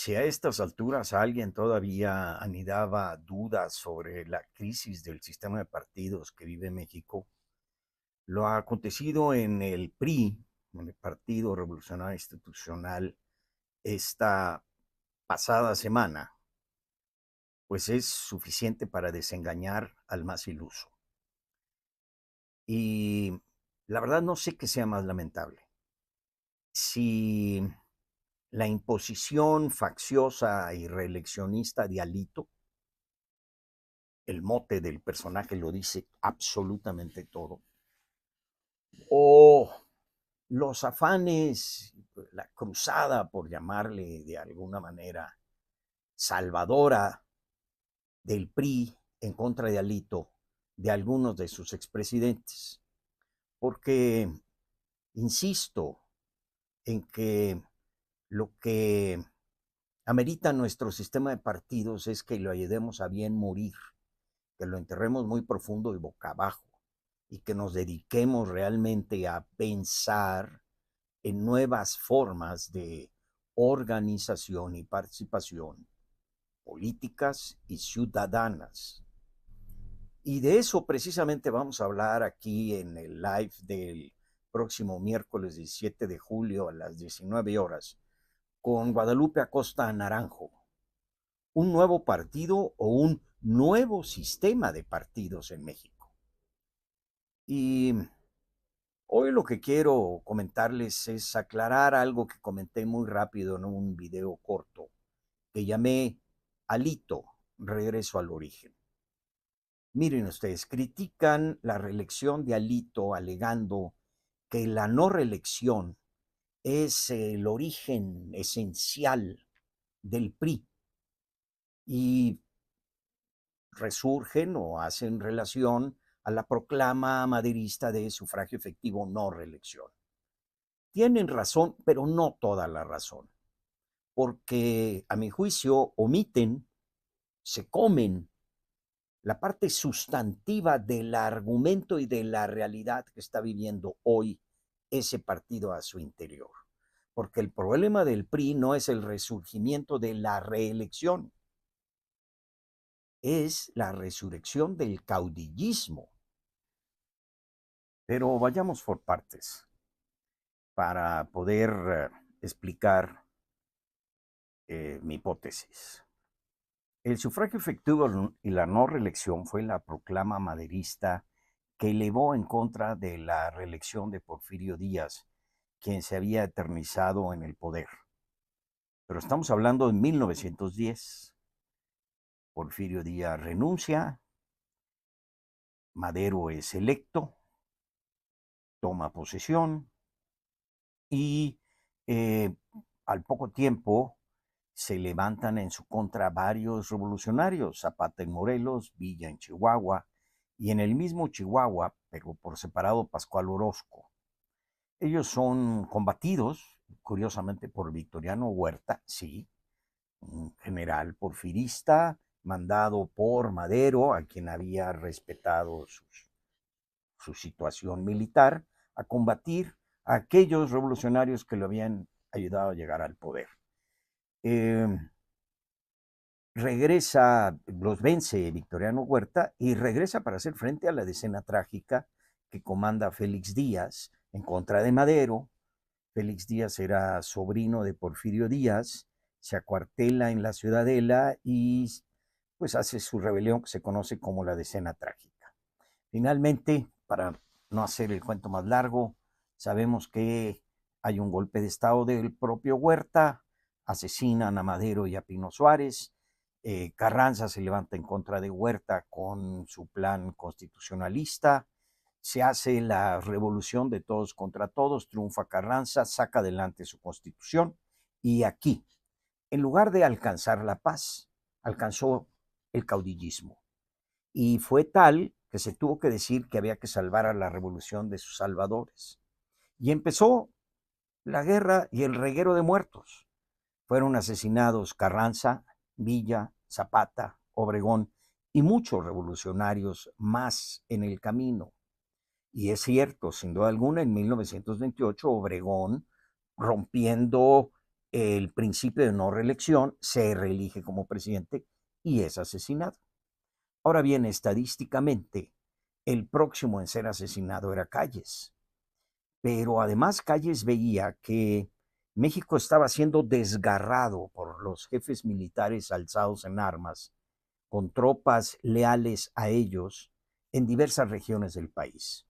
Si a estas alturas alguien todavía anidaba dudas sobre la crisis del sistema de partidos que vive México, lo acontecido en el PRI, en el Partido Revolucionario Institucional, esta pasada semana, pues es suficiente para desengañar al más iluso. Y la verdad no sé qué sea más lamentable. Si la imposición facciosa y reeleccionista de Alito, el mote del personaje lo dice absolutamente todo, o los afanes, la cruzada, por llamarle de alguna manera, salvadora del PRI en contra de Alito, de algunos de sus expresidentes. Porque insisto en que lo que amerita nuestro sistema de partidos es que lo ayudemos a bien morir, que lo enterremos muy profundo y boca abajo, y que nos dediquemos realmente a pensar en nuevas formas de organización y participación políticas y ciudadanas. Y de eso precisamente vamos a hablar aquí en el live del próximo miércoles 17 de julio a las 19 horas con Guadalupe Acosta Naranjo. ¿Un nuevo partido o un nuevo sistema de partidos en México? Y hoy lo que quiero comentarles es aclarar algo que comenté muy rápido en un video corto que llamé Alito, regreso al origen. Miren ustedes, critican la reelección de Alito alegando que la no reelección es el origen esencial del PRI y resurgen o hacen relación a la proclama maderista de sufragio efectivo no reelección. Tienen razón, pero no toda la razón, porque a mi juicio omiten, se comen la parte sustantiva del argumento y de la realidad que está viviendo hoy ese partido a su interior. Porque el problema del PRI no es el resurgimiento de la reelección, es la resurrección del caudillismo. Pero vayamos por partes para poder explicar mi hipótesis. El sufragio efectivo y la no reelección fue la proclama maderista que elevó en contra de la reelección de Porfirio Díaz, quien se había eternizado en el poder. Pero estamos hablando de 1910. Porfirio Díaz renuncia, Madero es electo, toma posesión y eh, al poco tiempo se levantan en su contra varios revolucionarios, Zapata en Morelos, Villa en Chihuahua, y en el mismo Chihuahua, pero por separado, Pascual Orozco. Ellos son combatidos, curiosamente, por Victoriano Huerta, sí, un general porfirista mandado por Madero, a quien había respetado su situación militar, a combatir a aquellos revolucionarios que lo habían ayudado a llegar al poder. Eh, Regresa, los vence Victoriano Huerta y regresa para hacer frente a la decena trágica que comanda Félix Díaz en contra de Madero. Félix Díaz era sobrino de Porfirio Díaz, se acuartela en la Ciudadela y pues hace su rebelión que se conoce como la decena trágica. Finalmente, para no hacer el cuento más largo, sabemos que hay un golpe de estado del propio Huerta, asesinan a Madero y a Pino Suárez, Carranza se levanta en contra de Huerta con su plan constitucionalista, se hace la revolución de todos contra todos, triunfa Carranza, saca adelante su constitución y aquí, en lugar de alcanzar la paz, alcanzó el caudillismo. Y fue tal que se tuvo que decir que había que salvar a la revolución de sus salvadores. Y empezó la guerra y el reguero de muertos. Fueron asesinados Carranza, Villa, Zapata, Obregón y muchos revolucionarios más en el camino. Y es cierto, sin duda alguna, en 1928 Obregón, rompiendo el principio de no reelección, se reelige como presidente y es asesinado. Ahora bien, estadísticamente, el próximo en ser asesinado era Calles, pero además Calles veía que México estaba siendo desgarrado por los jefes militares alzados en armas, con tropas leales a ellos en diversas regiones del país,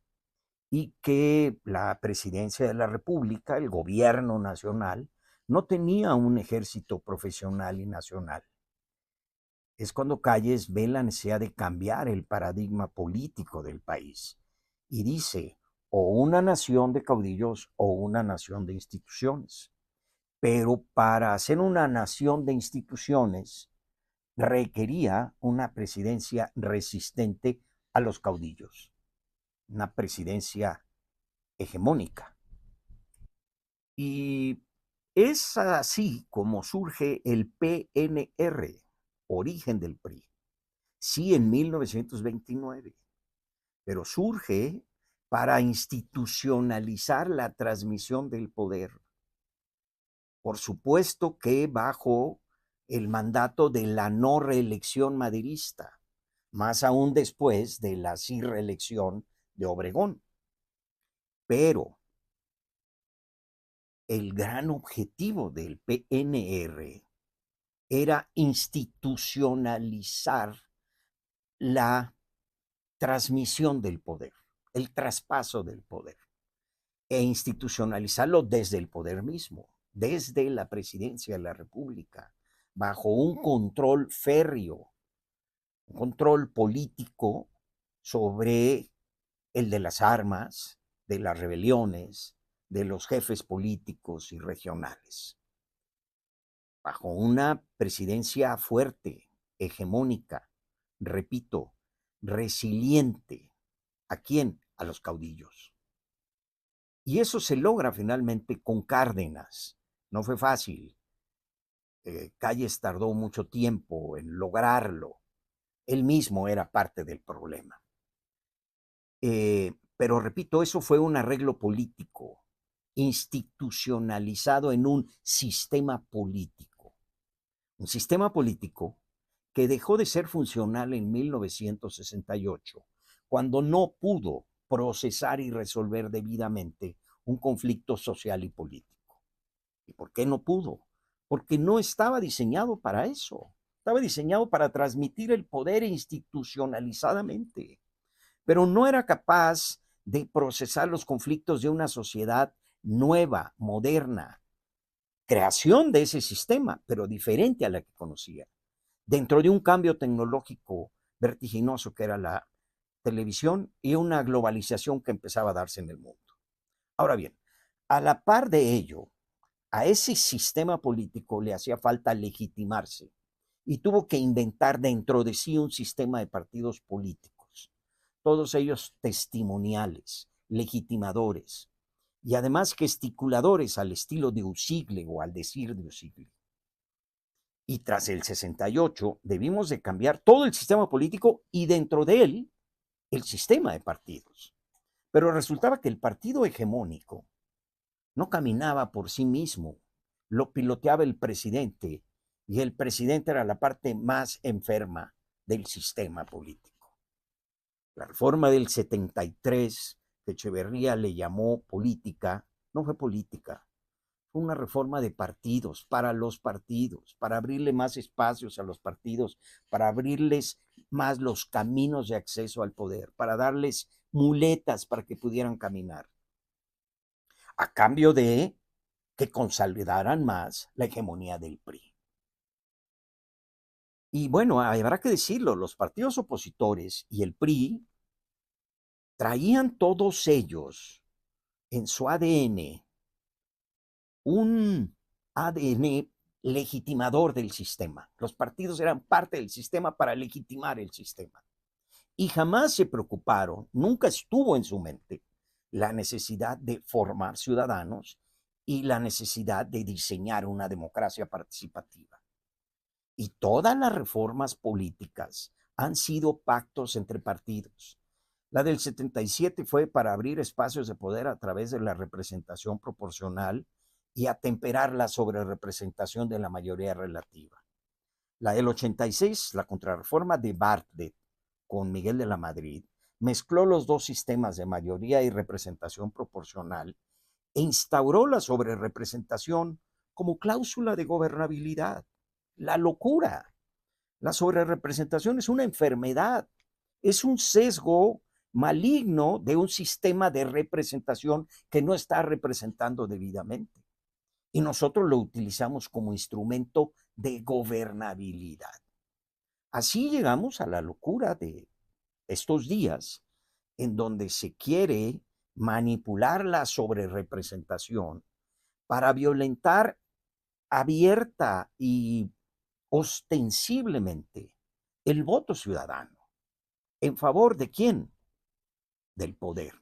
y que la presidencia de la República, el gobierno nacional, no tenía un ejército profesional y nacional. Es cuando Calles ve la necesidad de cambiar el paradigma político del país y dice, o una nación de caudillos o una nación de instituciones. Pero para ser una nación de instituciones requería una presidencia resistente a los caudillos, una presidencia hegemónica. Y es así como surge el PNR, origen del PRI. Sí, en 1929, pero surge para institucionalizar la transmisión del poder. Por supuesto que bajo el mandato de la no reelección maderista, más aún después de la sí reelección de Obregón. Pero el gran objetivo del PNR era institucionalizar la transmisión del poder, el traspaso del poder, e institucionalizarlo desde el poder mismo, desde la presidencia de la República, bajo un control férreo, un control político sobre el de las armas, de las rebeliones, de los jefes políticos y regionales. Bajo una presidencia fuerte, hegemónica, repito, resiliente. ¿A quién? A los caudillos. Y eso se logra finalmente con Cárdenas. No fue fácil. Calles tardó mucho tiempo en lograrlo. Él mismo era parte del problema. Pero repito, eso fue un arreglo político, institucionalizado en un sistema político. Un sistema político que dejó de ser funcional en 1968, cuando no pudo procesar y resolver debidamente un conflicto social y político. ¿Y por qué no pudo? Porque no estaba diseñado para eso. Estaba diseñado para transmitir el poder institucionalizadamente, pero no era capaz de procesar los conflictos de una sociedad nueva, moderna, creación de ese sistema, pero diferente a la que conocía, dentro de un cambio tecnológico vertiginoso que era la televisión y una globalización que empezaba a darse en el mundo. Ahora bien, a la par de ello, a ese sistema político le hacía falta legitimarse y tuvo que inventar dentro de sí un sistema de partidos políticos, todos ellos testimoniales, legitimadores y además gesticuladores al estilo de Usigle o al decir de Usigle. Y tras el 68 debimos de cambiar todo el sistema político y dentro de él el sistema de partidos. Pero resultaba que el partido hegemónico no caminaba por sí mismo, lo piloteaba el presidente y el presidente era la parte más enferma del sistema político. La reforma del 73, que Echeverría le llamó política, no fue política, fue una reforma de partidos, para los partidos, para abrirle más espacios a los partidos, para abrirles más los caminos de acceso al poder, para darles muletas para que pudieran caminar, a cambio de que consolidaran más la hegemonía del PRI. Y bueno, habrá que decirlo, los partidos opositores y el PRI traían todos ellos en su ADN un ADN legitimador del sistema. Los partidos eran parte del sistema para legitimar el sistema. Y jamás se preocuparon, nunca estuvo en su mente la necesidad de formar ciudadanos y la necesidad de diseñar una democracia participativa. Y todas las reformas políticas han sido pactos entre partidos. La del 77 fue para abrir espacios de poder a través de la representación proporcional y atemperar la sobrerepresentación de la mayoría relativa. La del 86, la contrarreforma de Bartlett con Miguel de la Madrid, mezcló los dos sistemas de mayoría y representación proporcional e instauró la sobrerepresentación como cláusula de gobernabilidad. La locura. La sobrerepresentación es una enfermedad, es un sesgo maligno de un sistema de representación que no está representando debidamente. Y nosotros lo utilizamos como instrumento de gobernabilidad. Así llegamos a la locura de estos días, en donde se quiere manipular la sobrerepresentación para violentar abierta y ostensiblemente el voto ciudadano. ¿En favor de quién? Del poder.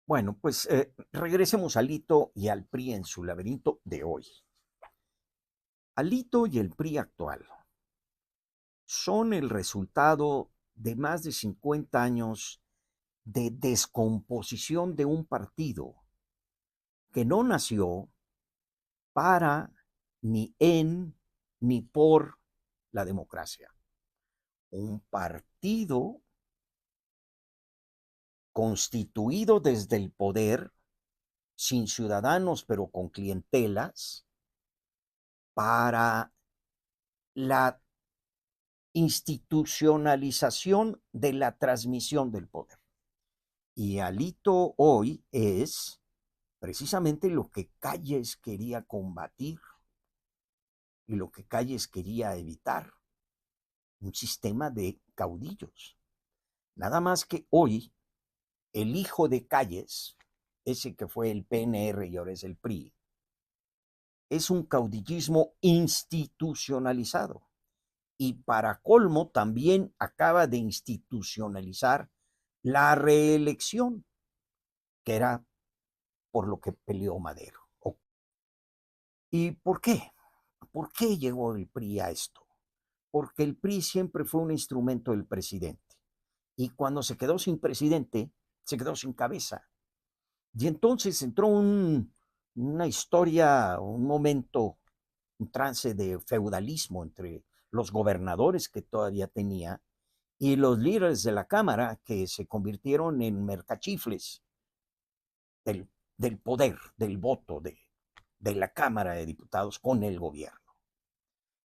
Bueno, pues regresemos a Alito y al PRI en su laberinto de hoy. Alito y el PRI actual son el resultado de más de 50 años de descomposición de un partido que no nació para, ni en, ni por la democracia. Un partido constituido desde el poder, sin ciudadanos pero con clientelas, para la institucionalización de la transmisión del poder. Y Alito hoy es precisamente lo que Calles quería combatir y lo que Calles quería evitar, un sistema de caudillos. Nada más que hoy el hijo de Calles, ese que fue el PNR y ahora es el PRI, es un caudillismo institucionalizado. Y para colmo también acaba de institucionalizar la reelección, que era por lo que peleó Madero. ¿Y por qué? ¿Por qué llegó el PRI a esto? Porque el PRI siempre fue un instrumento del presidente. Y cuando se quedó sin presidente, se quedó sin cabeza. Y entonces entró una historia, un momento, un trance de feudalismo entre los gobernadores que todavía tenía y los líderes de la Cámara que se convirtieron en mercachifles del poder, del voto de la Cámara de Diputados con el gobierno.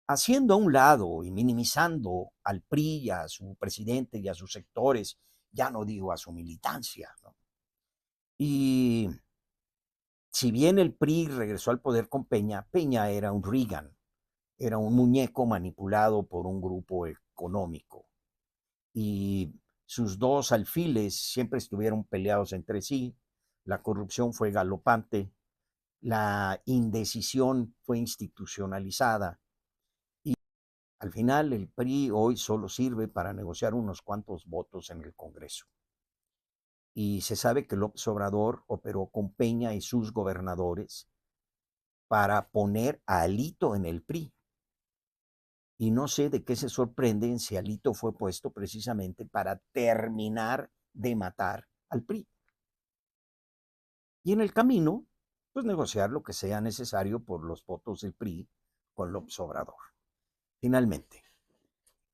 Haciendo a un lado y minimizando al PRI y a su presidente y a sus sectores, ya no digo a su militancia, ¿no? Y si bien el PRI regresó al poder con Peña, Peña era un Reagan, era un muñeco manipulado por un grupo económico. Y sus dos alfiles siempre estuvieron peleados entre sí, la corrupción fue galopante, la indecisión fue institucionalizada. Y al final el PRI hoy solo sirve para negociar unos cuantos votos en el Congreso. Y se sabe que López Obrador operó con Peña y sus gobernadores para poner a Alito en el PRI. Y no sé de qué se sorprenden si Alito fue puesto precisamente para terminar de matar al PRI. Y en el camino, pues negociar lo que sea necesario por los votos del PRI con López Obrador. Finalmente,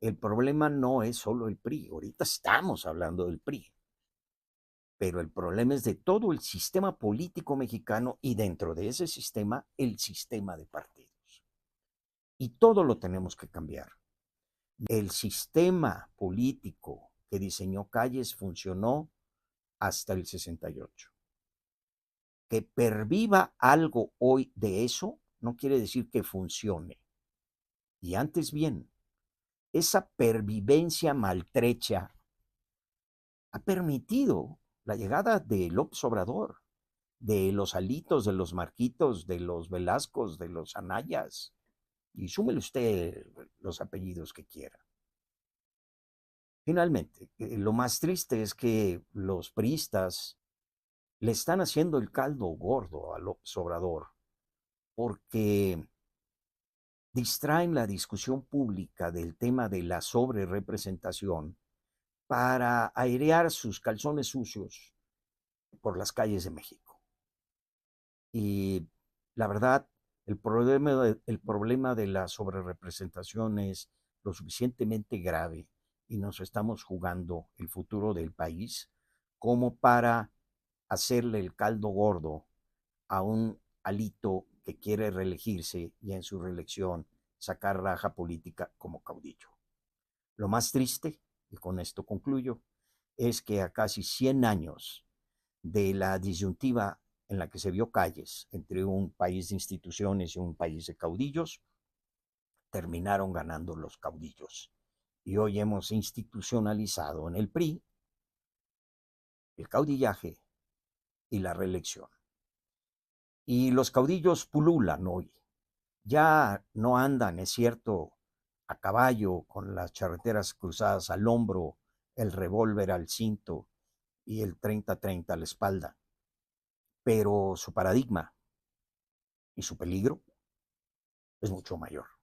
el problema no es solo el PRI. Ahorita estamos hablando del PRI. Pero el problema es de todo el sistema político mexicano y dentro de ese sistema, el sistema de partidos. Y todo lo tenemos que cambiar. El sistema político que diseñó Calles funcionó hasta el 68. Que perviva algo hoy de eso no quiere decir que funcione. Y antes bien, esa pervivencia maltrecha ha permitido la llegada de López Obrador, de los Alitos, de los Marquitos, de los Velascos, de los Anayas, y súmele usted los apellidos que quiera. Finalmente, lo más triste es que los priistas le están haciendo el caldo gordo a López Obrador, porque distraen la discusión pública del tema de la sobrerepresentación para airear sus calzones sucios por las calles de México. Y la verdad, el problema de la sobrerepresentación es lo suficientemente grave y nos estamos jugando el futuro del país como para hacerle el caldo gordo a un Alito que quiere reelegirse y en su reelección sacar raja política como caudillo. Lo más triste, y con esto concluyo, es que a casi 100 años de la disyuntiva en la que se vio Calles entre un país de instituciones y un país de caudillos, terminaron ganando los caudillos. Y hoy hemos institucionalizado en el PRI el caudillaje y la reelección. Y los caudillos pululan hoy. Ya no andan, es cierto, a caballo con las charreteras cruzadas al hombro, el revólver al cinto y el 30-30 a la espalda, pero su paradigma y su peligro es mucho mayor.